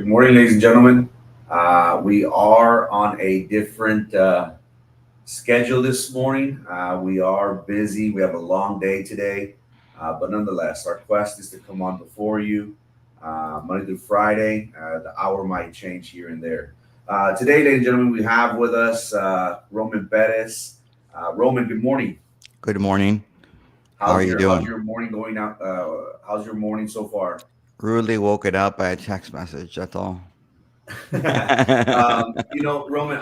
Good morning, ladies and gentlemen. We are on a different schedule this morning. We are busy. We have a long day today. But nonetheless, our quest is to come on before you Monday through Friday. The hour might change here and there. Today, ladies and gentlemen, we have with us Roman Perez. Roman, good morning. Good morning. How are you How's doing? your morning going out? How's your morning so far? Rudely woken up by a text message. That's all. Roman,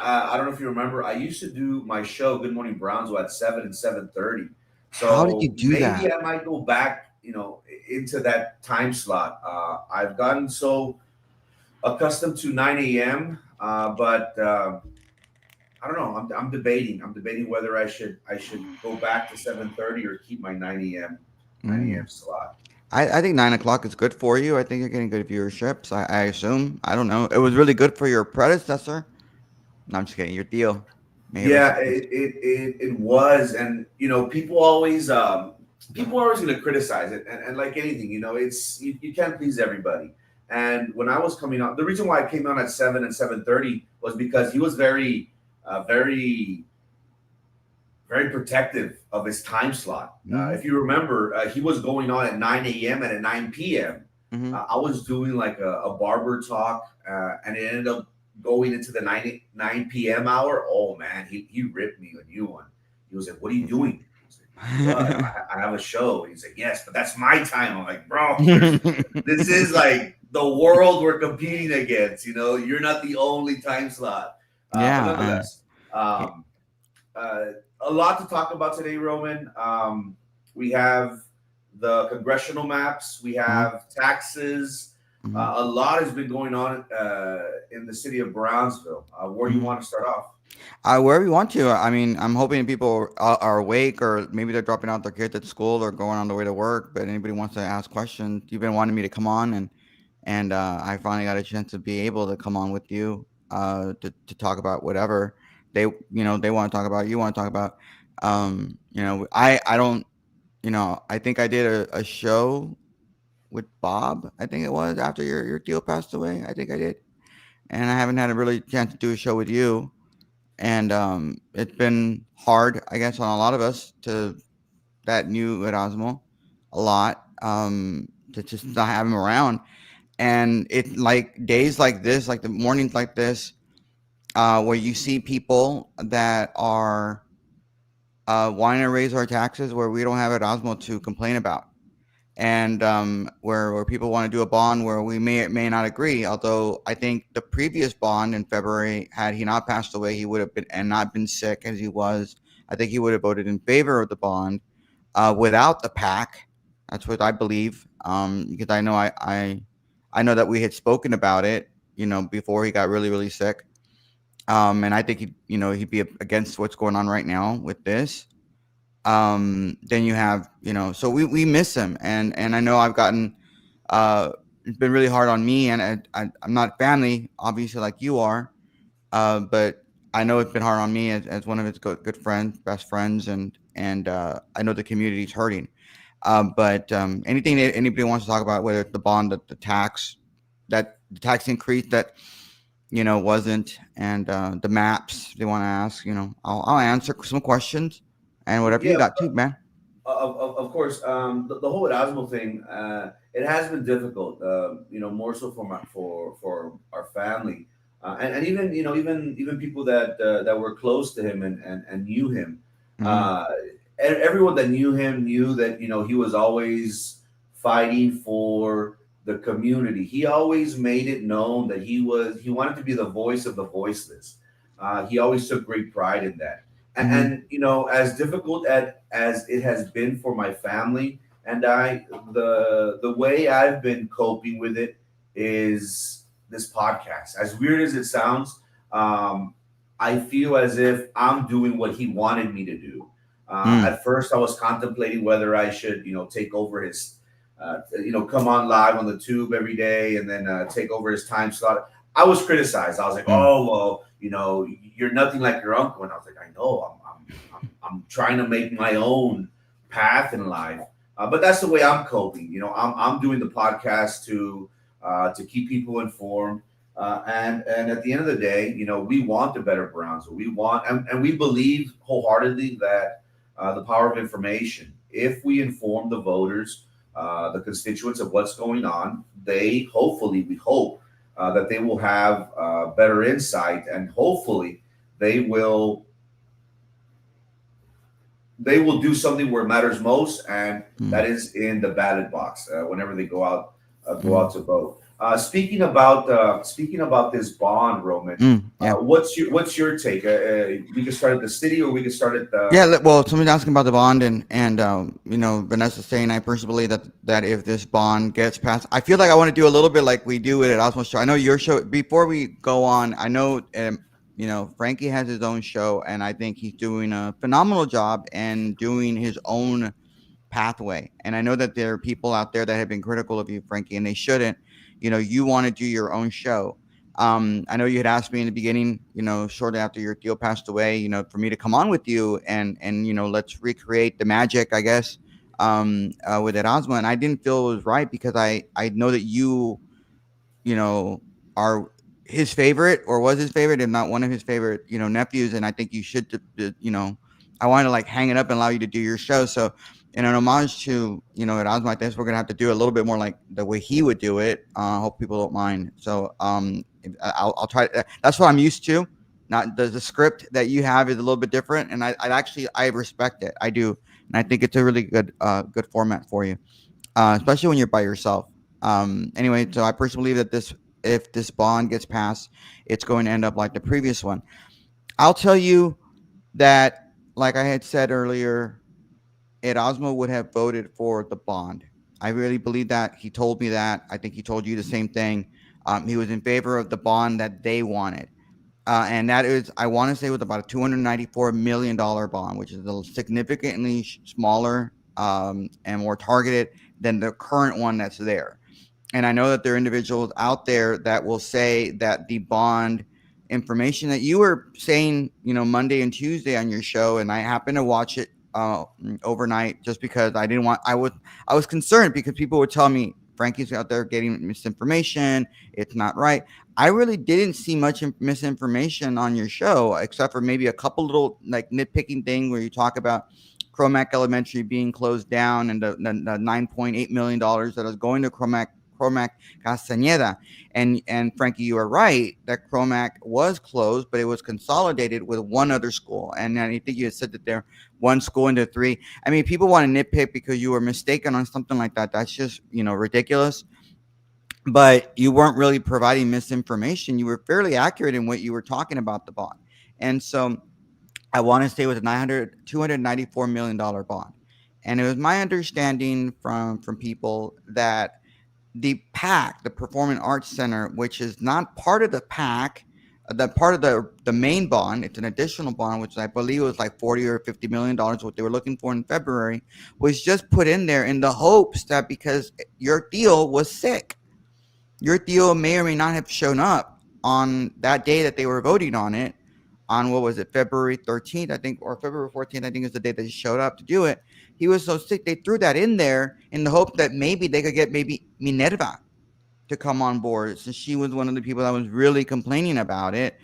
I don't know if you remember, I used to do my show, Good Morning Brownsville, at 7 and 7:30. How did you So do maybe that? I might go back, into that time slot. I've gotten so accustomed to 9 a.m., but I don't know. I'm debating. I'm debating whether I should go back to 7:30 or keep my 9 a.m. Mm. slot. I think 9 o'clock is good for you. I think you're getting good viewerships. I assume. I don't know. It was really good for your predecessor. No, I'm just kidding. Your deal. May he rest Yeah, in peace. it was, and people are always going to criticize it, and like anything, you can't please everybody. And when I was coming on, the reason why I came on at 7 and 7:30 was because he was very, very protective of his time slot. Mm-hmm. If you remember, he was going on at 9 a.m. and at 9 p.m. Mm-hmm. I was doing like a barber talk, and it ended up going into the 9 p.m. hour. Oh man, he ripped me a new one. He was like, "What are you doing?" I was like, "What? I have a show." He's like, "Yes, but that's my time." I'm like, "Bro, this is like the world we're competing against. You're not the only time slot." But Yeah. nonetheless, um, uh, a lot to talk about today, Roman. We have the congressional maps, we Mm-hmm. have taxes. A lot has been going on in the city of Brownsville. Where do you Mm-hmm. want to start off? Wherever you want to. I mean, I'm hoping people are awake, or maybe they're dropping out their kids at school or going on their way to work. But anybody wants to ask questions, you've been wanting me to come on, and I finally got a chance to be able to come on with you to talk about whatever they want to talk about. You want to talk about. I don't. I think I did a show with Bob. I think it was after your deal passed away. I think I did, and I haven't had a really chance to do a show with you, and it's been hard, I guess, on a lot of us to that new Erasmo a lot to just not have him around. And it's like days like this, like the mornings like this, where you see people that are wanting to raise our taxes where we don't have Erasmo to complain about. And where people want to do a bond where we may or may not agree. Although I think the previous bond in February, had he not passed away, he would have been and not been sick as he was. I think he would have voted in favor of the bond without the pack. That's what I believe. Because I know that we had spoken about it, before he got really really sick. And I think he'd be against what's going on right now with this. Then you have, so we miss him, and I know I've gotten it's been really hard on me, and I'm not family obviously like you are, but I know it's been hard on me as one of his good friends, best friends, and I know the community's hurting. But anything that anybody wants to talk about, whether it's the bond, the tax increase that wasn't, and the maps they want to ask, I'll answer some questions and whatever you Yeah, got too, man. of course. The whole Erasmus thing, it has been difficult. More so for our family, and even even people that were close to him and knew him. Mm-hmm. Uh, Everyone that knew him knew that he was always fighting for the community. He always made it known that he wanted to be the voice of the voiceless. He always took great pride in that. Mm-hmm. And as difficult as it has been for my family and I, the way I've been coping with it is this podcast. As weird as it sounds, um, I feel as if I'm doing what he wanted me to do. Mm. At first, I was contemplating whether I should, take over his, come on live on the tube every day and then take over his time slot. I was criticized. I was like, Mm. oh well, you're nothing like your uncle. And I was like, I know, I'm trying to make my own path in life. But that's the way I'm coping. I'm doing the podcast to keep people informed. And at the end of the day, we want the better Browns. We want, and we believe wholeheartedly that the power of information. If we inform the voters, the constituents of what's going on, they hopefully, we hope that they will have better insight, and hopefully they will they will do something where it matters most, and that Mm, is in the ballot box whenever they go mm, out to vote. Speaking about this bond, Roman, yeah. what's your take? We could start at the city, or we could start at the. Yeah, well, somebody's asking about the bond, and Vanessa saying I personally believe that if this bond gets passed, I feel like I want to do a little bit like we do it at Osmo's show. I know your show. Before we go on, I know Frankie has his own show, and I think he's doing a phenomenal job and doing his own pathway. And I know that there are people out there that have been critical of you, Frankie, and they shouldn't. You want to do your own show. I know you had asked me in the beginning, shortly after your deal passed away, for me to come on with you and let's recreate the magic, I guess, with Erasmo. And I didn't feel it was right because I know that you know, are his favorite or was his favorite, if not one of his favorite, nephews. And I think you should, I want to like hang it up and allow you to do your show. So, in an homage to, Erasmo, I guess we're going to have to do a little bit more like the way he would do it. I hope people don't mind. So, I'll try. That's what I'm used to. Not the script that you have is a little bit different. And I actually, I respect it. I do. And I think it's a really good format for you, especially when you're by yourself. Anyway, so I personally believe that if this bond gets passed, it's going to end up like the previous one. I'll tell you that, like I had said earlier, Erasmo would have voted for the bond. I really believe that. He told me that. I think he told you the same thing. He was in favor of the bond that they wanted. And that is, I want to say, with about a $294 million bond, which is a significantly smaller and more targeted than the current one that's there. And I know that there are individuals out there that will say that the bond information that you were saying, Monday and Tuesday on your show, and I happened to watch it overnight just because I was concerned because people would tell me Frankie's out there getting misinformation. It's not right. I really didn't see much misinformation on your show, except for maybe a couple little like nitpicking thing where you talk about Cromac Elementary being closed down and the $9.8 million that is going to Cromac Castañeda. And Frankie, you are right that Cromac was closed, but it was consolidated with one other school. And I think you had said that there one school into three. I mean, people want to nitpick because you were mistaken on something like that. That's just ridiculous. But you weren't really providing misinformation. You were fairly accurate in what you were talking about the bond. And so I want to say it was a $294 million bond. And it was my understanding from people that the PAC, the Performing Arts Center, which is not part of the PAC, the part of the main bond, it's an additional bond, which I believe was like 40 or $50 million, what they were looking for in February, was just put in there in the hopes that because your deal was sick, your deal may or may not have shown up on that day that they were voting on it, on what was it, February 13th, I think, or February 14th, I think is the day that he showed up to do it. He was so sick, they threw that in there in the hope that maybe they could get maybe Minerva to come on board, since she was one of the people that was really complaining about it,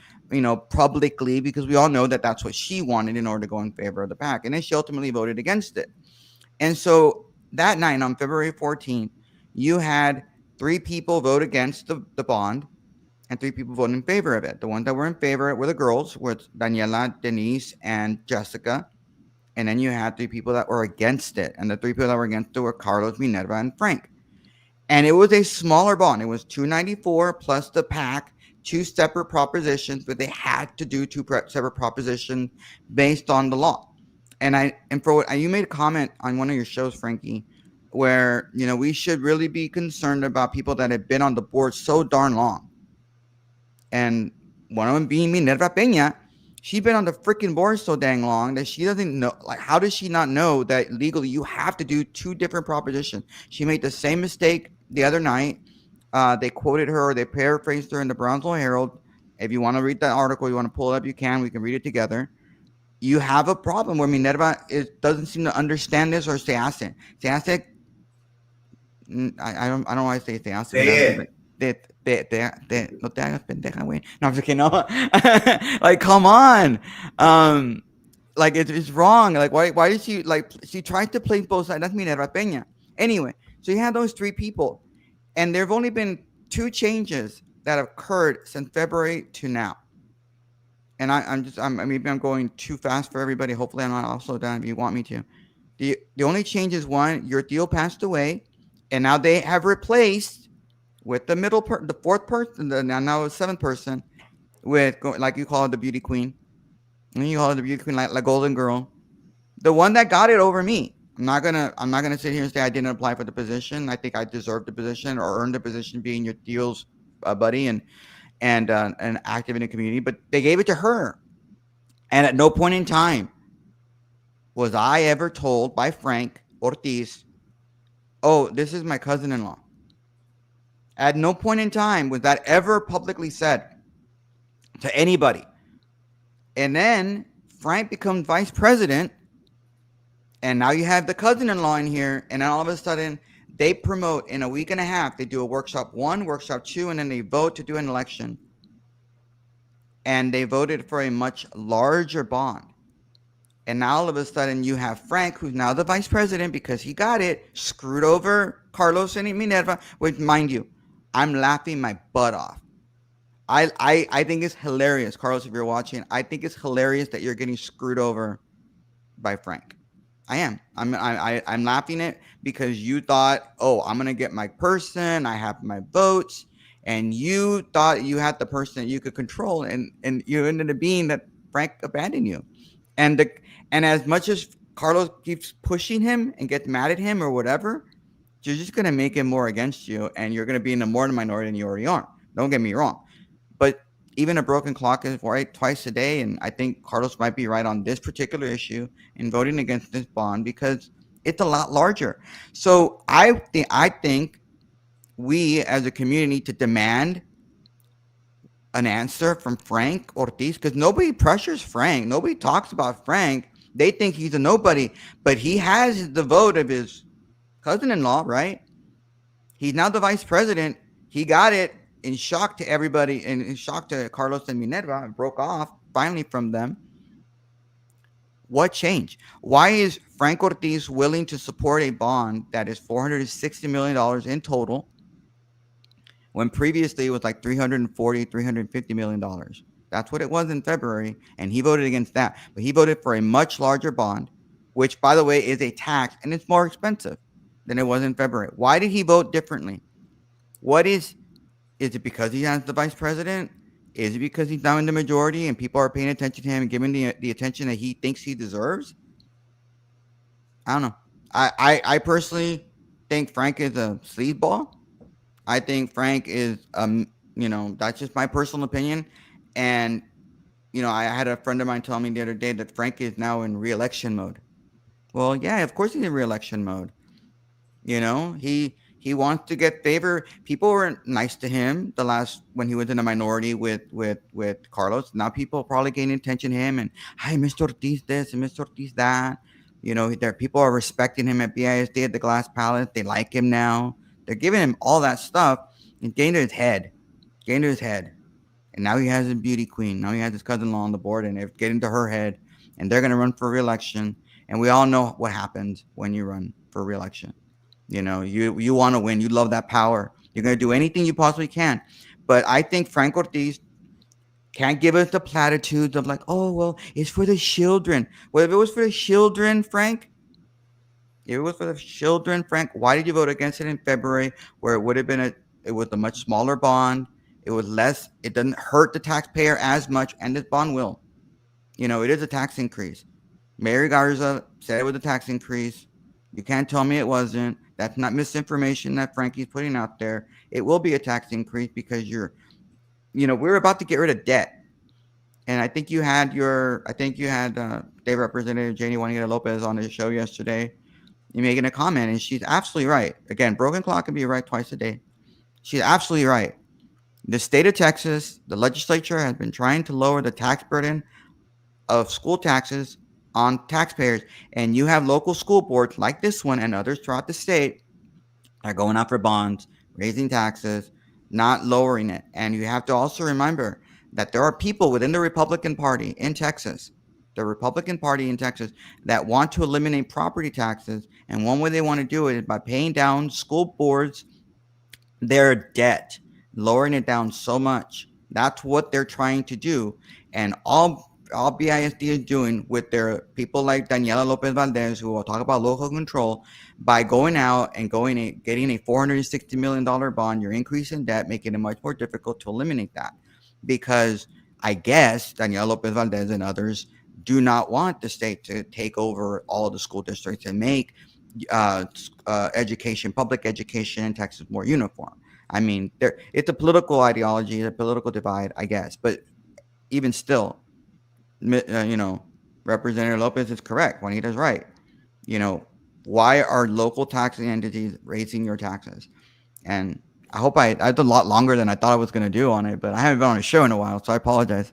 publicly, because we all know that that's what she wanted in order to go in favor of the PAC. And then she ultimately voted against it. And so that night on February 14th, you had three people vote against the bond and three people voted in favor of it. The ones that were in favor were the girls, with Daniela, Denise, and Jessica. And then you had three people that were against it. And the three people that were against it were Carlos, Minerva, and Frank. And it was a smaller bond. It was 294 plus the PAC, two separate propositions, but they had to do two separate propositions based on the law. And for what you made a comment on one of your shows, Frankie, where we should really be concerned about people that have been on the board so darn long, and one of them being Minerva Peña. She's been on the freaking board so dang long that she doesn't know. Like, how does she not know that legally you have to do two different propositions? She made the same mistake the other night. They quoted her, or they paraphrased her in the Brownsville Herald. If you want to read that article, you want to pull it up, you can. We can read it together. You have a problem where Minerva doesn't seem to understand this, or se hace. Se hace. I don't know why I say se hace. Say it. no te hagas pendeja, güey. No, I'm just kidding. No. Like, come on. Um, like it's wrong. Like why did she like she tried to play both sides? That's Minerva Peña. Anyway, so you have those three people, and there have only been two changes that have occurred since February to now. And maybe I'm going too fast for everybody. Hopefully, I'm not all slowed down if you want me to. The only change is one, your Theo passed away, and now they have replaced with the fourth person, now the seventh person, with like you call it the beauty queen, and you call it the beauty queen, like golden girl, the one that got it over me. I'm not gonna sit here and say I didn't apply for the position. I think I deserved the position or earned the position, being your Theo's buddy and active in the community. But they gave it to her, and at no point in time was I ever told by Frank Ortiz, "Oh, this is my cousin-in-law." At no point in time was that ever publicly said to anybody. And then Frank becomes vice president, and now you have the cousin-in-law in here, and then all of a sudden they promote in a week and a half. They do a workshop 1, workshop 2, and then they vote to do an election. And they voted for a much larger bond. And now all of a sudden you have Frank, who's now the vice president because he got it, screwed over Carlos and Minerva, which, mind you, I'm laughing my butt off. I think it's hilarious, Carlos, if you're watching. I think it's hilarious that you're getting screwed over by Frank. I am. I'm laughing it because you thought, oh, I'm gonna get my person. I have my votes, and you thought you had the person that you could control, and you ended up being that Frank abandoned you. And the and as much as Carlos keeps pushing him and gets mad at him or whatever, you're just gonna make it more against you, and you're gonna be in a more minority than you already are. Don't get me wrong, but even a broken clock is right twice a day, and I think Carlos might be right on this particular issue in voting against this bond because it's a lot larger. So I think we as a community need to demand an answer from Frank Ortiz because nobody pressures Frank. Nobody talks about Frank. They think he's a nobody, but he has the vote of his cousin-in-law, right? He's now the vice president. He got it in shock to everybody, and in shock to Carlos and Minerva, and broke off finally from them. What changed? Why is Frank Ortiz willing to support a bond that is $460 million in total when previously it was like 340, $350 million? That's what it was in February, and he voted against that. But he voted for a much larger bond, which, by the way, is a tax, and it's more expensive than it was in February. Why did he vote differently? What is it because he has the vice president? Is it because he's now in the majority and people are paying attention to him and giving the attention that he thinks he deserves? I don't know. I personally think Frank is a sleazeball. I think Frank is that's just my personal opinion. And I had a friend of mine tell me the other day that Frank is now in re-election mode. Well, yeah, of course he's in re-election mode. He wants to get favor. People were nice to him the last when he was in a minority with Carlos. Now people are probably getting attention to him and, hi, Mr. Ortiz this and Mr. Ortiz that. There people are respecting him at BISD at the Glass Palace. They like him now. They're giving him all that stuff and getting to his head, And now he has a beauty queen. Now he has his cousin-in-law on the board, and it's getting to her head. And they're gonna run for re-election. And we all know what happens when you run for re-election. You want to win. You love that power. You're going to do anything you possibly can. But I think Frank Ortiz can't give us the platitudes of like, oh, well, it's for the children. Well, if it was for the children, Frank, why did you vote against it in February where it was a much smaller bond? It was less. It doesn't hurt the taxpayer as much, and this bond will. It is a tax increase. Mary Garza said it was a tax increase. You can't tell me it wasn't. That's not misinformation that Frankie's putting out there. It will be a tax increase because we're about to get rid of debt. And I think you had State Representative Janie Juanita Lopez on the show yesterday. You're making a comment, and she's absolutely right. Again, broken clock can be right twice a day. She's absolutely right. The state of Texas, the legislature has been trying to lower the tax burden of school taxes on taxpayers, and you have local school boards like this one and others throughout the state are going out for bonds, raising taxes, not lowering it. And you have to also remember that there are people within the Republican Party in Texas, the Republican Party in Texas, that want to eliminate property taxes. And one way they want to do it is by paying down school boards their debt, lowering it down so much. That's what they're trying to do. And all BISD is doing with their people like Daniela Lopez Valdez, who will talk about local control, by going out and getting a $460 million bond, you're increasing debt, making it much more difficult to eliminate that. Because I guess Daniela Lopez Valdez and others do not want the state to take over all of the school districts and make education, public education in Texas more uniform. I mean, it's a political ideology, a political divide, I guess. But even still, you know, Representative Lopez is correct. Juanita's right. You know, why are local taxing entities raising your taxes? And I did a lot longer than I thought I was going to do on it, but I haven't been on a show in a while, so I apologize.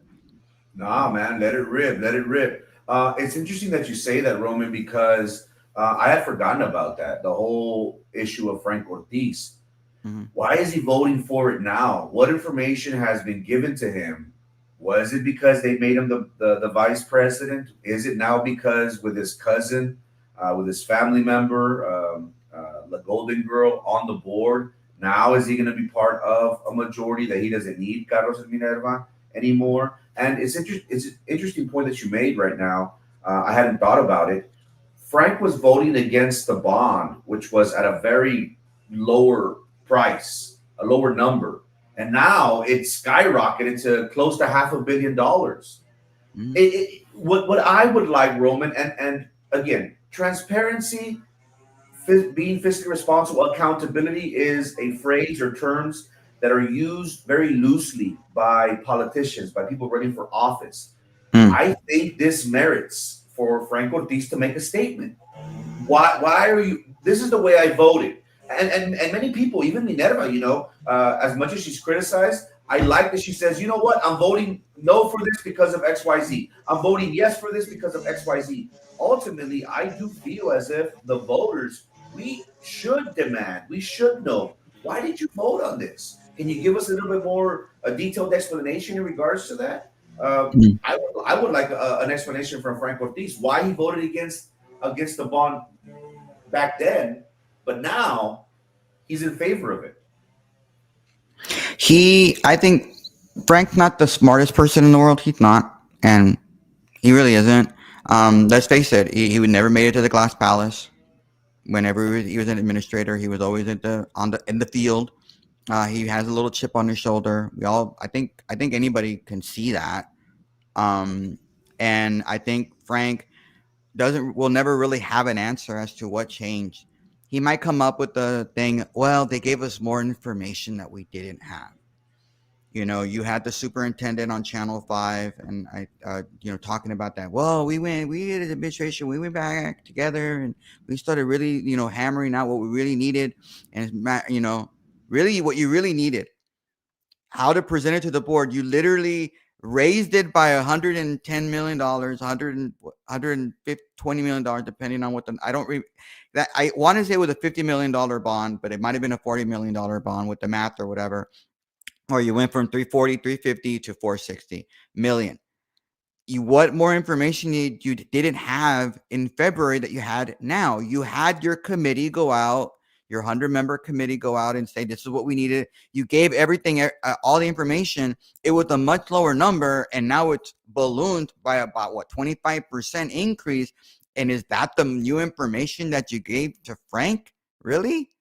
Nah, man, let it rip, let it rip. It's interesting that you say that, Roman, because I had forgotten about that. The whole issue of Frank Ortiz. Hmm. Why is he voting for it now? What information has been given to him? Was it because they made him the vice president? Is it now because with his cousin, with his family member, the Golden Girl on the board? Now is he going to be part of a majority that he doesn't need Carlos Minerva anymore? And it's an interesting point that you made right now. I hadn't thought about it. Frank was voting against the bond, which was at a very lower price, a lower number. And now it's skyrocketed to close to $500 million. Hmm. What I would like, Roman, and again, transparency, being fiscally responsible, accountability is a phrase or terms that are used very loosely by politicians, by people running for office. Mm. I think this merits for Frank Ortiz to make a statement. Why are you? This is the way I voted, and many people, even Minerva, as much as she's criticized, I like that she says, you know what, I'm voting no for this because of XYZ. I'm voting yes for this because of XYZ. Ultimately, I do feel as if the voters, we should demand, we should know, why did you vote on this? Can you give us a little bit more a detailed explanation in regards to that? Mm. I would like an explanation from Frank Ortiz why he voted against the bond back then, but now he's in favor of it. I think Frank's not the smartest person in the world. He's not. And he really isn't. Let's face it, he would never made it to the Glass Palace. Whenever he was an administrator, he was always in the field. He has a little chip on his shoulder. I think anybody can see that. Um, and I think Frank doesn't will never really have an answer as to what changed. He might come up with the thing, well, they gave us more information that we didn't have. You know, you had the superintendent on Channel 5 and talking about that. Well, we did an administration, we went back together and we started really, hammering out what we really needed. And, really what you really needed, how to present it to the board. You literally raised it by $110 million, 120 million, depending on what I want to say it was a $50 million bond, but it might have been a $40 million bond with the math or whatever, or you went from 340, 350 to 460 million. What more information you didn't have in February that you had now? You had your committee go out, your 100-member committee go out and say, this is what we needed. You gave everything, all the information. It was a much lower number, and now it's ballooned by about, 25% increase. And is that the new information that you gave to Frank? Really?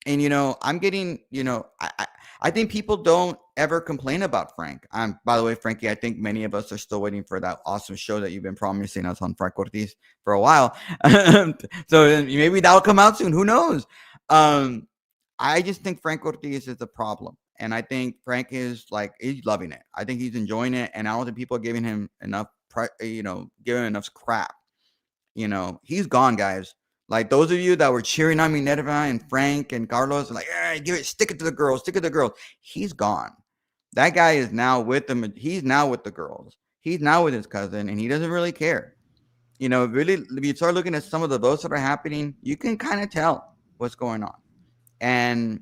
And I'm getting, I think people don't ever complain about Frank. By the way, Frankie, I think many of us are still waiting for that awesome show that you've been promising us on Frank Ortiz for a while. So maybe that'll come out soon. Who knows? Um, I just think Frank Ortiz is a problem. And I think Frank is like, he's loving it. I think he's enjoying it. And I don't think people are giving him enough, giving him enough crap. He's gone, guys. Like those of you that were cheering on me, Minerva and Frank and Carlos, like, give it, stick it to the girls, stick it to the girls. He's gone. That guy is now with them. He's now with the girls. He's now with his cousin, and he doesn't really care. Really, if you start looking at some of the votes that are happening, you can kind of tell what's going on. And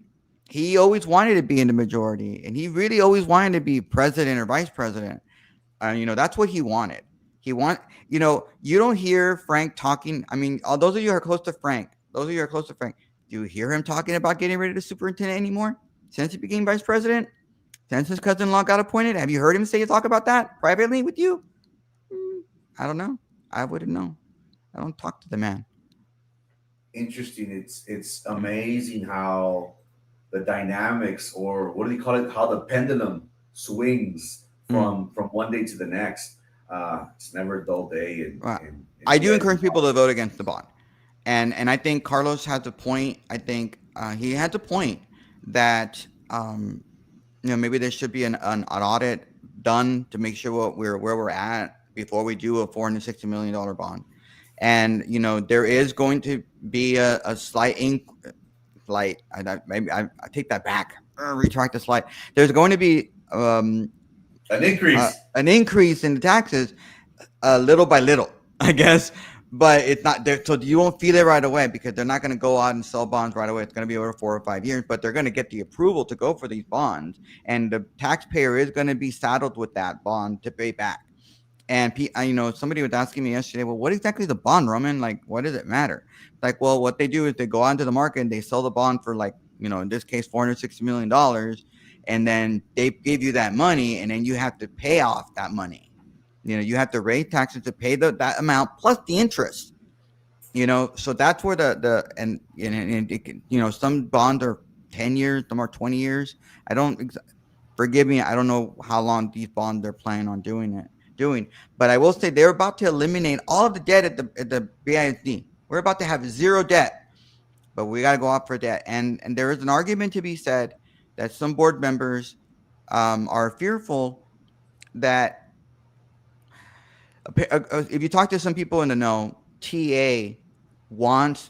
He always wanted to be in the majority, and he really always wanted to be president or vice president. That's what he wanted. He want, you don't hear Frank talking. I mean, all those of you who are close to Frank, those of you who are close to Frank, do you hear him talking about getting rid of the superintendent anymore? Since he became vice president, since his cousin-in-law got appointed, have you heard him say talk about that privately with you? Mm, I don't know. I wouldn't know. I don't talk to the man. Interesting. It's amazing how the dynamics, or what do they call it? How the pendulum swings Mm. from one day to the next. It's never a dull day Well, in I do U.S. encourage people to vote against the bond, and I think Carlos has a point. I think he has a point that maybe there should be an audit done to make sure where we're at before we do a $460 million bond. And there is going to be a slight slight. Maybe I take that back. Retract the slight. There's going to be An increase. an increase in the taxes, little by little, I guess. But it's not there, so you won't feel it right away because they're not going to go out and sell bonds right away. It's going to be over 4 or 5 years, but they're going to get the approval to go for these bonds, and the taxpayer is going to be saddled with that bond to pay back. And somebody was asking me yesterday, well, what exactly is a bond, Roman? Like, what does it matter? Like, well, what they do is they go onto the market and they sell the bond for, like, in this case, $460 million, and then they give you that money, and then you have to pay off that money. You have to raise taxes to pay that amount plus the interest. So that's where and some bonds are 10 years, some are 20 years. I don't Forgive me, I don't know how long these bonds they're planning on doing, but I will say they're about to eliminate all of the debt at the BISD. We're about to have zero debt, but we got to go out for debt. And there is an argument to be said that some board members are fearful that if you talk to some people in the know, TA wants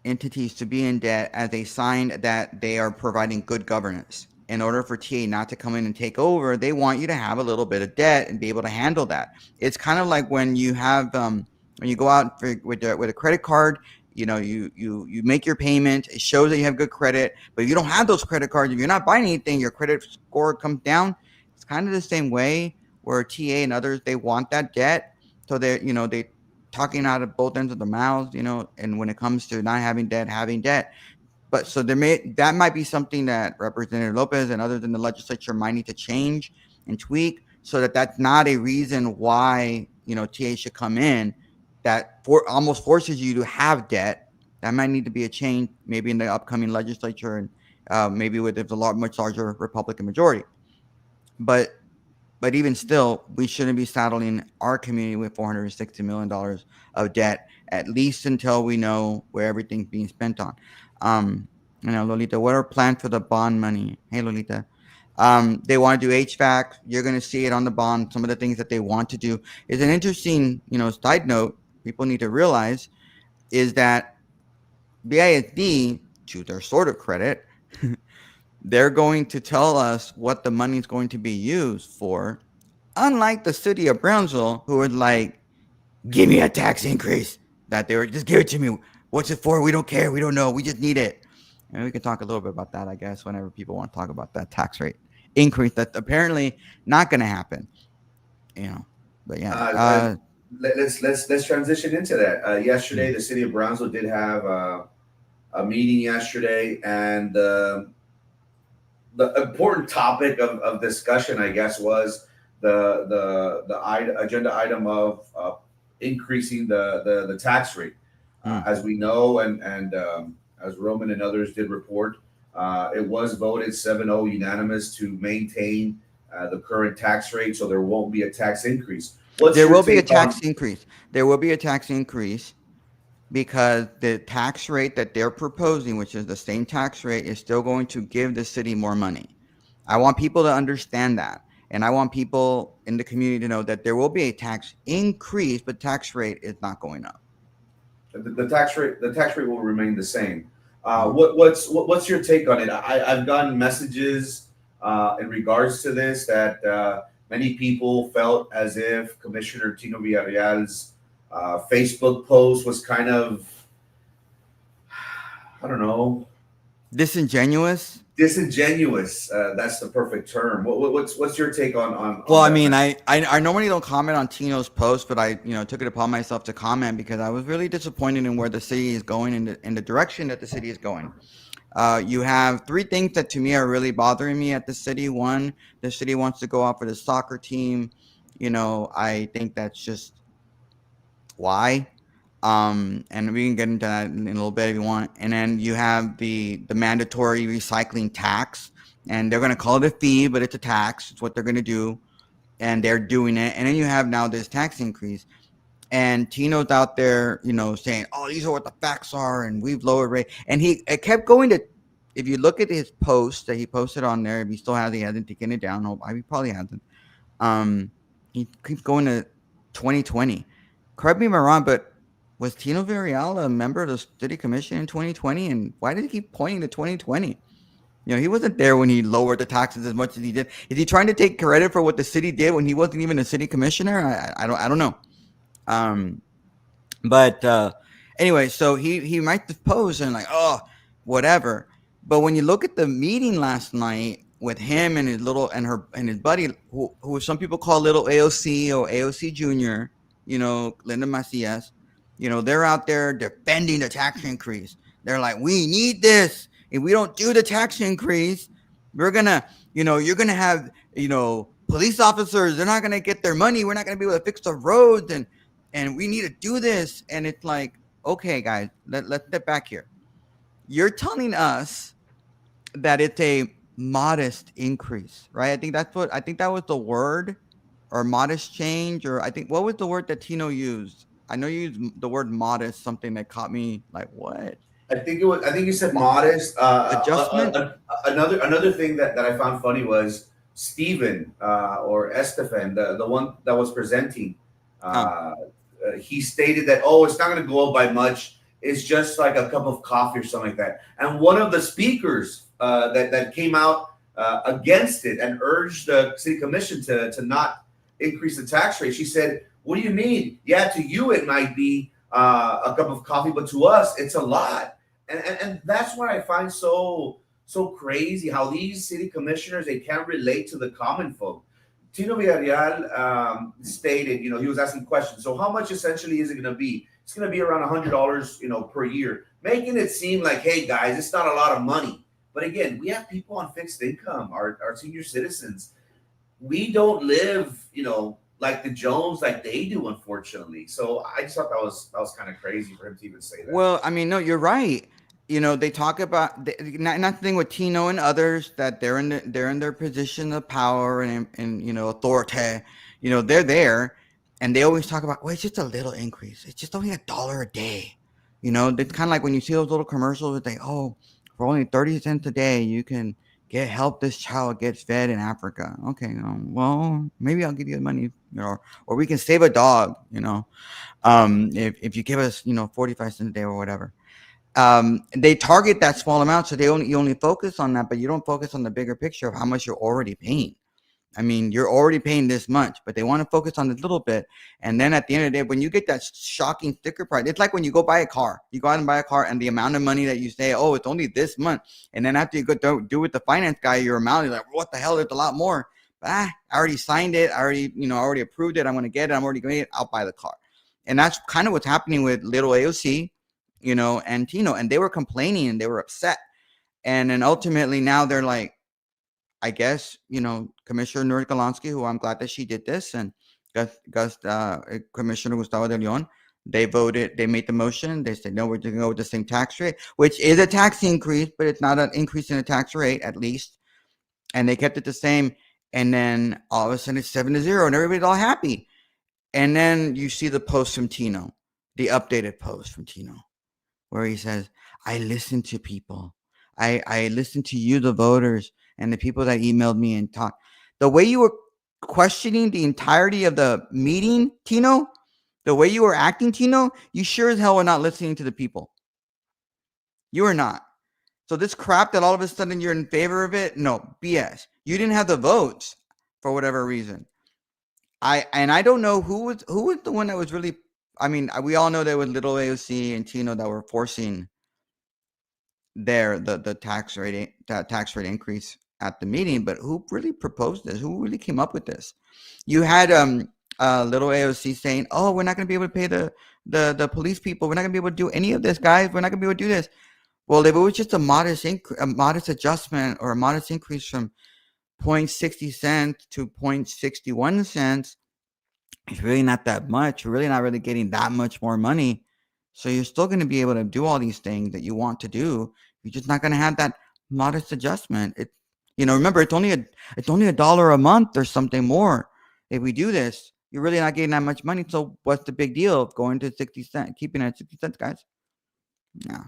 entities to be in debt as a sign that they are providing good governance. In order for TA not to come in and take over, they want you to have a little bit of debt and be able to handle that. It's kind of like when you have when you go out with a credit card. You make your payment. It shows that you have good credit, but if you don't have those credit cards, if you're not buying anything, your credit score comes down. It's kind of the same way where TA and others, they want that debt, so they talking out of both ends of the mouths, and when it comes to not having debt. But so that might be something that Representative Lopez and others in the legislature might need to change and tweak, so that that's not a reason why TA should come in that almost forces you to have debt. That might need to be a change, maybe in the upcoming legislature, and maybe with if a much larger Republican majority. But even still, we shouldn't be saddling our community with $460 million of debt, at least until we know where everything's being spent on. Lolita, what are plans for the bond money? Hey, Lolita. They want to do HVAC. You're going to see it on the bond. Some of the things that they want to do is an interesting, side note. People need to realize is that BISD, to their sort of credit, they're going to tell us what the money is going to be used for. Unlike the city of Brownsville, who was like, give me a tax increase. That they were just give it to me. What's it for? We don't care. We don't know. We just need it. And we can talk a little bit about that, I guess, whenever people want to talk about that tax rate increase that's apparently not going to happen. You know, but yeah. Let's transition into that. Yesterday, Mm, the city of Brownsville did have a meeting yesterday, and the important topic of discussion, I guess, was the agenda item of increasing the tax rate. mm. As we know, and as Roman and others did report, it was voted 7-0 unanimous to maintain the current tax rate, so there won't be a tax increase. What's There your will be a take tax on? increase. There will be a tax increase because the tax rate that they're proposing, which is the same tax rate, is still going to give the city more money. I want people to understand that. And I want people in the community to know that there will be a tax increase, but tax rate is not going up. The tax rate will remain the same. Mhm. What's your take on it? I've gotten messages in regards to this that many people felt as if Commissioner Tino Villarreal's Facebook post was kind of, I don't know. Disingenuous. Disingenuous. That's the perfect term. What's your take Well, on I that, mean, man? I normally don't comment on Tino's post, but I took it upon myself to comment because I was really disappointed in where the city is going in the direction that the city is going. You have three things that to me are really bothering me at the city. One, the city wants to go out for the soccer team. I think that's just why. And we can get into that in a little bit if you want. And then you have the mandatory recycling tax, and they're going to call it a fee, but it's a tax. It's what they're going to do, and they're doing it. And then you have now this tax increase, and Tino's out there, saying, "Oh, these are what the facts are, and we've lowered rate." And it kept going to. If you look at his post that he posted on there, if he still has, he hasn't taken it down. He probably hasn't. Um, he keeps going to 2020. Correct me if I'm wrong, but was Tino Villarreal a member of the city commission in 2020? And why did he keep pointing to 2020? He wasn't there when he lowered the taxes as much as he did. Is he trying to take credit for what the city did when he wasn't even a city commissioner? I don't know. Um, but anyway, so he might pose and like, oh, whatever. But when you look at the meeting last night with him and his buddy, who some people call little AOC or AOC Junior, Linda Macias, they're out there defending the tax increase. They're like, we need this. If we don't do the tax increase, we're gonna, you're gonna have, police officers. They're not gonna get their money. We're not gonna be able to fix the roads and we need to do this. And it's like, okay, guys, let's step back here. You're telling us that it's a modest increase, right? I think that was the word, or modest change, or I think, what was the word that Tino used? I know you used the word modest, something that caught me like, what? I think it was. I think you said Mo- modest. Adjustment? Another thing that I found funny was Steven or Estefan, the one that was presenting. Oh, He stated that, oh, it's not going to go up by much. It's just like a cup of coffee or something like that. And one of the speakers that came out against it and urged the city commission to not increase the tax rate, she said, "What do you mean? Yeah, to you it might be a cup of coffee, but to us it's a lot." And that's what I find so crazy, how these city commissioners, they can't relate to the common folk. Tino Villarreal stated, he was asking questions. So how much essentially is it going to be? It's going to be around $100, per year, making it seem like, hey guys, it's not a lot of money. But again, we have people on fixed income, our senior citizens. We don't live, like the Jones, like they do, unfortunately. So I just thought that was kind of crazy for him to even say that. well, I mean, no, you're right. They talk about not the thing with Tino and others that they're in their position of power and authority. They're there, and they always talk about, well, it's just a little increase. It's just only $1 a day. It's kind of like when you see those little commercials that they, oh, for only 30 cents a day, you can help this child get fed in Africa. Okay, well, maybe I'll give you the money, or we can save a dog. If you give us 45 cents a day or whatever. They target that small amount, so you only focus on that, but you don't focus on the bigger picture of how much you're already paying. I mean, you're already paying this much, but they want to focus on this little bit. And then at the end of the day, when you get that shocking sticker price, it's like when you go buy a car. You go out and buy a car, and the amount of money that you say, oh, it's only this much. And then after you go do with the finance guy, your amount, you're like, what the hell? There's a lot more. I already signed it. I already approved it. I'm going to get it. I'm already going to I'll buy the car. And that's kind of what's happening with little AOC, and Tino. And they were complaining and they were upset. And then ultimately now they're like, I guess, Commissioner Nuri Galansky, who I'm glad that she did this, and Commissioner Gustavo de Leon, they made the motion. They said, no, we're going to go with the same tax rate, which is a tax increase, but it's not an increase in the tax rate, at least. And they kept it the same. And then all of a sudden it's 7-0, and everybody's all happy. And then you see the post from Tino, the updated post from Tino, where he says, I listen to people. I listen to you, the voters, and the people that emailed me and talked. The way you were questioning the entirety of the meeting, Tino, the way you were acting, Tino, you sure as hell were not listening to the people. You were not. So this crap that all of a sudden you're in favor of it, no, BS. You didn't have the votes for whatever reason. I don't know who was the one that was really. I mean, we all know there was little AOC and Tino that were forcing the tax rate increase at the meeting. But who really proposed this? Who really came up with this? You had little AOC saying, "Oh, we're not going to be able to pay the police people. We're not going to be able to do any of this, guys. We're not going to be able to do this." Well, if it was just a modest adjustment or a modest increase from 0.60 cents to 0.61 cents, it's really not that much. You're really not really getting that much more money. So you're still going to be able to do all these things that you want to do. You're just not going to have that modest adjustment. Remember, it's only $1 a month or something more. If we do this, you're really not getting that much money. So what's the big deal of going to 60 cents, keeping it at 60 cents, guys? Yeah.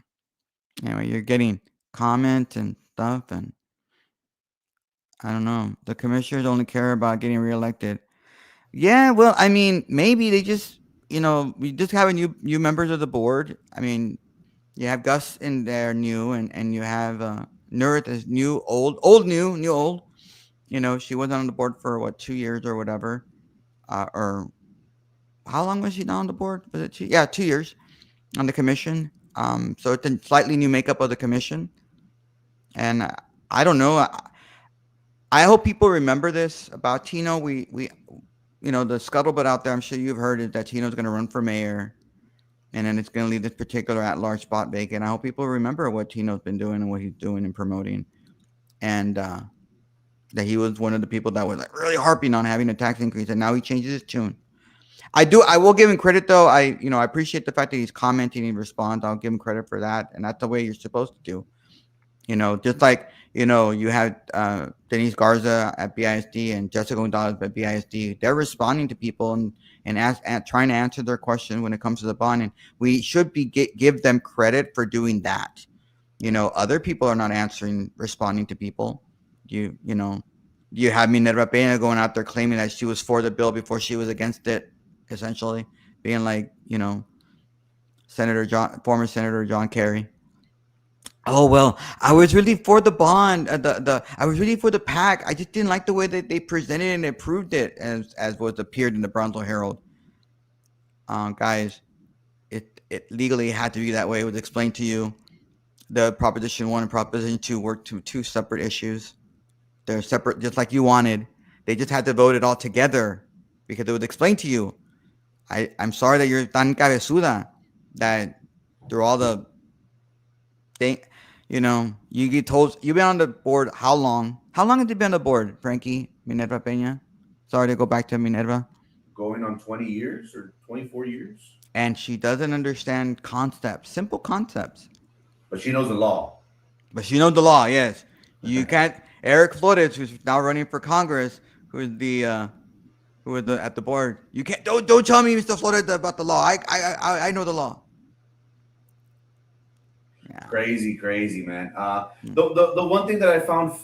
Anyway, you're getting comments and stuff, and I don't know. The commissioners only care about getting reelected. Yeah, well, I mean, maybe they just, we just have a new members of the board. I mean, you have Gus in there, new, and you have Nurith is new, old, new, old. She wasn't on the board for what 2 years or whatever, or how long was she now on the board? Was it Yeah, 2 years on the commission. So it's a slightly new makeup of the commission, and I don't know. I hope people remember this about Tino. The scuttlebutt out there, I'm sure you've heard it, that Tino's going to run for mayor, and then it's going to leave this particular at-large spot vacant. I hope people remember what Tino's been doing and what he's doing and promoting, and that he was one of the people that was like really harping on having a tax increase, and now he changes his tune. I will give him credit though. I appreciate the fact that he's commenting and responds. I'll give him credit for that, and that's the way you're supposed to do. Just like you had Denise Garza at BISD and Jessica Gonzalez at BISD. They're responding to people and trying to answer their question when it comes to the bond, and we should give them credit for doing that. Other people are not responding to people. You have Minerva Pena going out there claiming that she was for the bill before she was against it, essentially being like former Senator John Kerry. Oh well, I was really for the bond. I was really for the PAC. I just didn't like the way that they presented and approved it, as was appeared in the Brownsville Herald. Guys, it legally had to be that way. It was explained to you. The Proposition 1 and Proposition 2 were two separate issues. They're separate, just like you wanted. They just had to vote it all together because it was explained to you. I'm sorry that you're tan cabezuda, that through all the thing, you get told. You've been on the board how long? How long have you been on the board, Frankie Minerva Pena? Sorry to go back to Minerva. Going on 20 years or 24 years. And she doesn't understand concepts, simple concepts. But she knows the law. But she knows the law, yes. You can't. Eric Flores, who's now running for Congress, who is at the board. You can't. Don't tell me, Mr. Flores, about the law. I know the law. Yeah. Crazy, man. The one thing that I found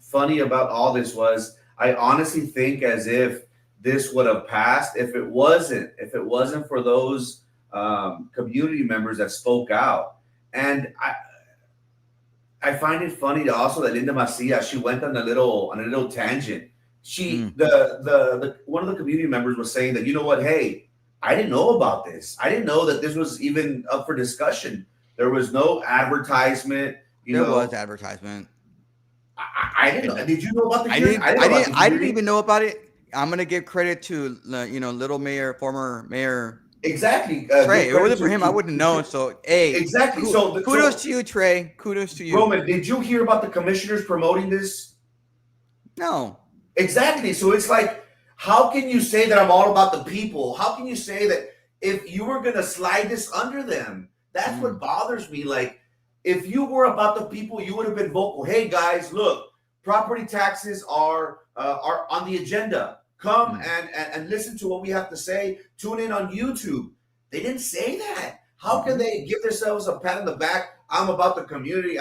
funny about all this was I honestly think as if this would have passed if it wasn't for those community members that spoke out. And I find it funny also that Linda Macia, she went on a little tangent. The one of the community members was saying that, you know what, hey, I didn't know about this. I didn't know that this was even up for discussion. There was no advertisement. There was advertisement. I didn't know. Did you know about the hearing? I didn't even know about it. I'm gonna give credit to little mayor, former mayor. Exactly. Trey, if it wasn't for him, I wouldn't know. So, hey, exactly. Kudos to you, Trey. Kudos to you. Roman, did you hear about the commissioners promoting this? No. Exactly. So it's like, how can you say that I'm all about the people? How can you say that if you were gonna slide this under them? That's what bothers me. Like, if you were about the people, you would have been vocal. Hey guys, look, property taxes are on the agenda. Come and listen to what we have to say. Tune in on YouTube. They didn't say that. How can they give themselves a pat on the back? I'm about the community.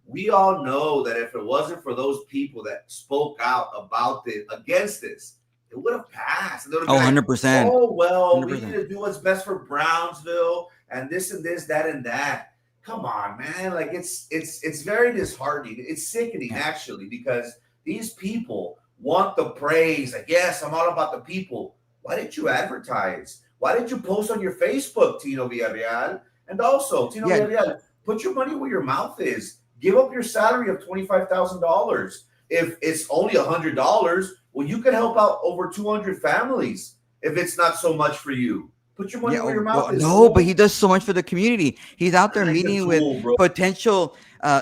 We all know that if it wasn't for those people that spoke out about this, against this, it would have passed. Oh, 100%. Oh, well, 100%. We need to do what's best for Brownsville and this and this, that and that. Come on, man. Like, it's very disheartening. It's sickening, actually, because these people want the praise. Like, yes, I'm all about the people. Why didn't you advertise? Why didn't you post on your Facebook, Tino Villarreal? And also, Tino Villarreal, Put your money where your mouth is. Give up your salary of $25,000. If it's only $100, well, you could help out over 200 families. If it's not so much for you, put your money Yeah, where your well, mouth is, no, but he fool. does so much for the community. He's out there That ain't the meeting with tool, bro. potential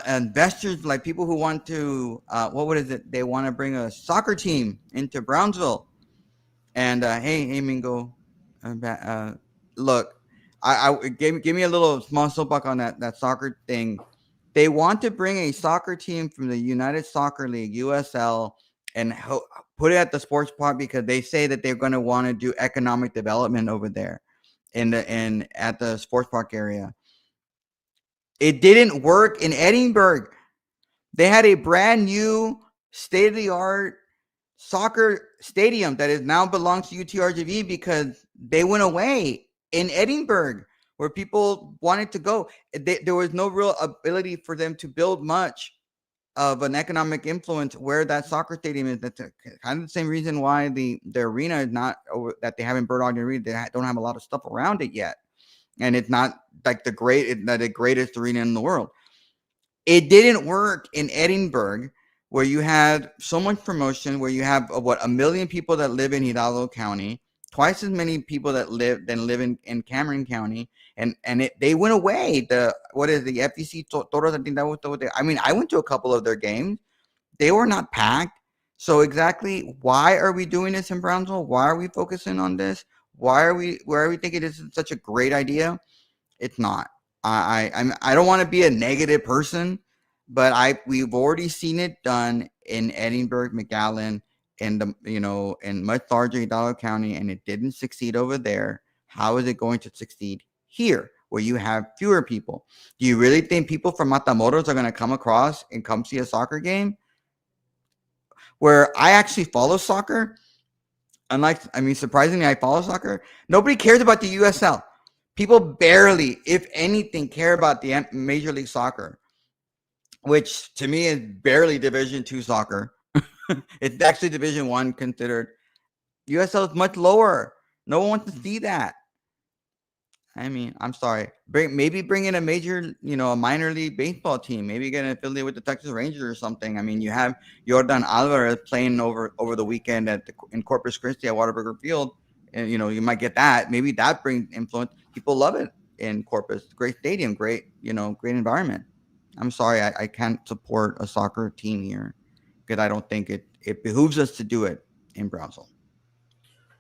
investors, like people who want to, what is it? They want to bring a soccer team into Brownsville. And hey, Mingo, look, give me a little small soapbox on that soccer thing. They want to bring a soccer team from the United Soccer League (USL) and put it at the sports park because they say that they're going to want to do economic development over there in at the sports park area. It didn't work in Edinburgh. They had a brand new state of the art soccer stadium that is now belongs to UTRGV because they went away in Edinburgh where people wanted to go. There was no real ability for them to build much of an economic influence where that soccer stadium is. That's kind of the same reason why the arena is not over, that they haven't burned on the arena. They don't have a lot of stuff around it yet, and it's not like the greatest arena in the world. It didn't work in Edinburgh, where you had so much promotion, where you have what 1 million people that live in Hidalgo County, twice as many people that live in Cameron County, and they went away. The what is the FEC Toros? I think that was the. I mean, I went to a couple of their games. They were not packed. So exactly, why are we doing this in Brownsville? Why are we focusing on this? Why are we thinking this is such a great idea? It's not. I don't want to be a negative person, but we've already seen it done in Edinburgh, McAllen, and the in much larger Hidalgo County, and it didn't succeed over there. How is it going to succeed here, where you have fewer people? Do you really think people from Matamoros are going to come across and come see a soccer game? Where I actually follow soccer, unlike, I mean, surprisingly, I follow soccer. Nobody cares about the USL. People barely, if anything, care about the Major League Soccer, which to me is barely Division 2 soccer. It's actually Division 1 considered. USL is much lower. No one wants to see that. I mean, I'm sorry. Bring in a major, a minor league baseball team. Maybe get an affiliate with the Texas Rangers or something. I mean, you have Jordan Alvarez playing over the weekend in Corpus Christi at Whataburger Field, and you might get that. Maybe that brings influence. People love it in Corpus. Great stadium, great environment. I'm sorry, I can't support a soccer team here because I don't think it behooves us to do it in Brownsville.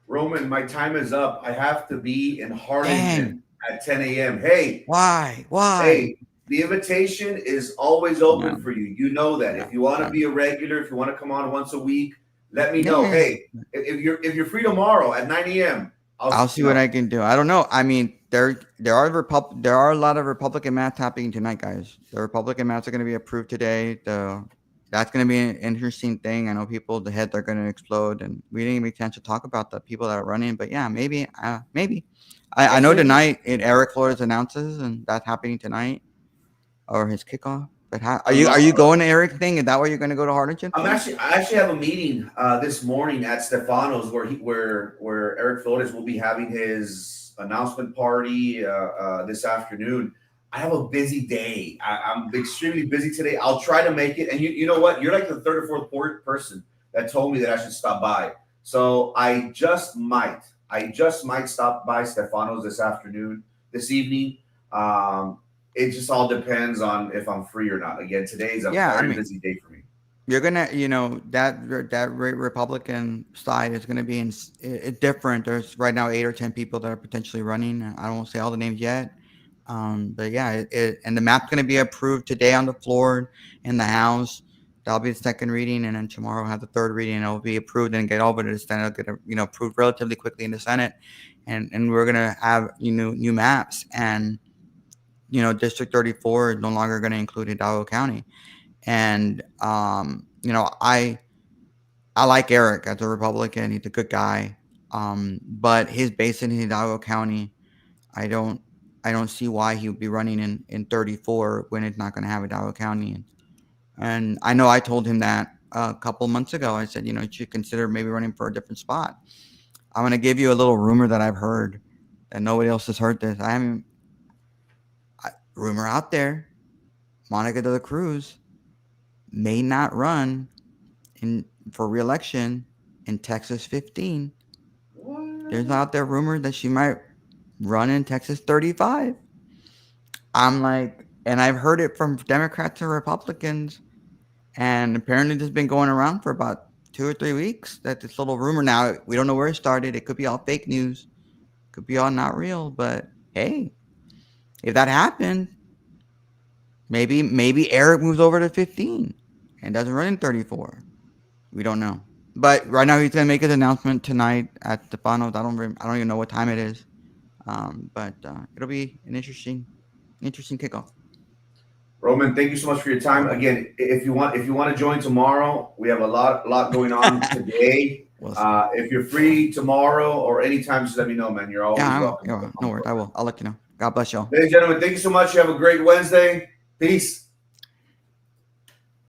Roman, my time is up. I have to be in Dang, Harlingen at 10 a.m. Hey, why, why? hey, the invitation is always No, open for you. You know that. no, If you want to sorry. be a regular, if you want to come on once a week, let me know. Yeah. Hey, if you're free tomorrow at 9 a.m., I'll I'll see what I can do. I don't know. I mean, there are a lot of Republican maps happening tonight, guys. The Republican maps are going to be approved today. That's going to be an interesting thing. I know people, the heads are going to explode, and we didn't even get a chance to talk about the people that are running. But yeah, maybe. I I'll know send you. tonight Eric Flores announces, and that's happening tonight or his kickoff. But A are lot. you going to Eric thing? Is that where you're going to go to Harlingen for? I actually have a meeting this morning at Stefano's where Eric Flores will be having his announcement party this afternoon. I have a busy day. I'm extremely busy today. I'll try to make it. And you know what? You're like the third or person that told me that I should stop by. So I just might stop by Stefano's this evening. It just all depends on if I'm free or not. Again, today is a Yeah, I very mean, busy day for me. you're gonna, that Republican side is gonna be different. There's right now 8 or 10 people that are potentially running. I won't say all the names yet, but yeah, and the map's gonna be approved today on the floor in the House. That'll be the second reading, and then tomorrow we'll have the third reading. And it'll be approved and get over to the Senate. It'll get approved relatively quickly in the Senate, and we're gonna have new maps. And District 34 is no longer gonna include Hidalgo County. And I like Eric as a Republican. He's a good guy. But his base in Hidalgo County, I don't I don't see why he would be running in 34 when it's not going to have Hidalgo County. And I know I told him that a couple months ago. I said, you should consider maybe running for a different spot. I'm going to give you a little rumor that I've heard that nobody else has heard this. Rumor out there. Monica de la Cruz may not run for re-election in Texas 15. There's out there rumors that she might run in Texas 35. I'm like, and I've heard it from Democrats and Republicans, and apparently this has been going around for about 2 or 3 weeks. That this little rumor now, we don't know where it started. It could be all fake news, could be all not real. But hey, if that happened, maybe Eric moves over to 15 and doesn't run in 34. We don't know. But right now he's gonna make his announcement tonight at Stefanos. I don't even know what time it is. But it'll be an interesting kickoff. Roman, thank you so much for your time. Again, if you want to join tomorrow, we have a lot going on today. Well, If you're free tomorrow or anytime, just let me know, man. You're always welcome. no worries. I will. I'll let you know. God bless y'all. Ladies and gentlemen, thank you so much. You have a great Wednesday. Peace.